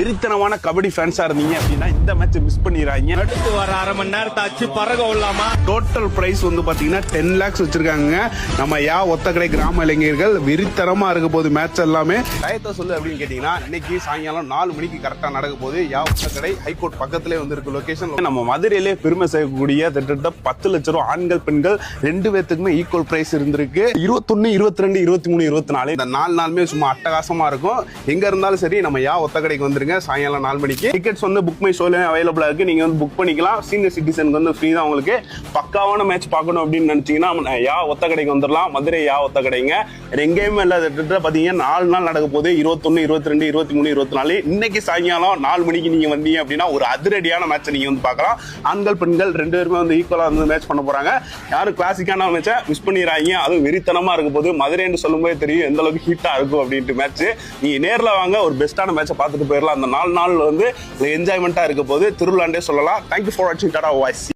வெறித்தனமான கபடி ஃபேன்ஸா இருந்தீங்க அப்படின்னா இந்த மேட்ச் மிஸ் பண்ணிடுறாங்க. அடுத்து வர அரை மணி நேரத்தாச்சு பறக்க விடலாமா? டோட்டல் பிரைஸ் வந்து பாத்தீங்கன்னா 10 lakhs வச்சிருக்காங்க. நம்ம ஒத்தக்கடை கிராம இளைஞர்கள் வெறித்தனமா இருக்க போது மேட்ச் எல்லாமே. டயத்தை சொல்லு அப்படின்னு கேட்டீங்கன்னா இன்னைக்கு சாயங்காலம் 4 மணிக்கு கரெக்டா நடக்க போது ஒத்தக்கடை ஹைகோர்ட் பக்கத்திலே வந்து இருக்கு லொகேஷன். நம்ம மதுரையிலே பெருமை செய்யக்கூடிய கிட்டத்தட்ட 10 லட்சம் ரூபாய் ஆண்கள் பெண்கள் 2 பேத்துக்குமே ஈக்குவல் பிரைஸ் இருந்திருக்கு. 21, 22, 23, 24 இந்த 4 நாளுமே சும்மா அட்டகாசமா இருக்கும். எங்க இருந்தாலும் சரி நம்ம ஒத்தக்கடைக்கு வந்துருங்க. சாயங்காலம் 4 மணிக்கு டிக்கெட்ஸ் வந்து புக் மை ஷோல அவைலபிளா இருக்கு. நீங்க வந்து புக் பண்ணிக்கலாம். சீனியர் சிட்டிசனுக்கு வந்து ஃப்ரீ தான். உங்களுக்கு பக்காவான மேட்ச் பார்க்கணும் அப்படின்னு நினைச்சீங்கன்னா ஒத்தக்கடைக்கு வந்துடலாம். மதுரை ஒத்தக்கடைங்க. எங்கேயுமே இல்லாத பாத்தீங்கன்னா 4 நாள் நடக்க போது 21, 22, 23, 24. இன்னைக்கு சாயங்காலம் 4 மணிக்கு நீங்க வந்தீங்க அப்படின்னா ஒரு அதிரடியான மேட்ச் நீங்க வந்து பார்க்கலாம். ஆண்கள் பெண்கள் 2 பேருமே வந்து ஈக்குவலா வந்து மேட்ச் பண்ண போறாங்க. யாரும் கிளாசிக்கான மேட்சை மிஸ் பண்ணிடுறாங்க. அது வெறித்தனமா இருக்க போது மதுரைன்னு சொல்லும் போது தெரியும் எந்த அளவுக்கு ஹீட்டா இருக்கும் அப்படின்ட்டு மேட்ச். நீங்க நேர்ல வாங்க, ஒரு பெஸ்டான மேட்சை பார்த்துட்டு போயிடலாம். அந்த 4 நாள் வந்து என்ஜாய்மெண்டா இருக்க போது திருவிழாண்டே சொல்லலாம். தேங்க்யூ ஃபார் வாட்சிங். டாடா வாய்ஸ்.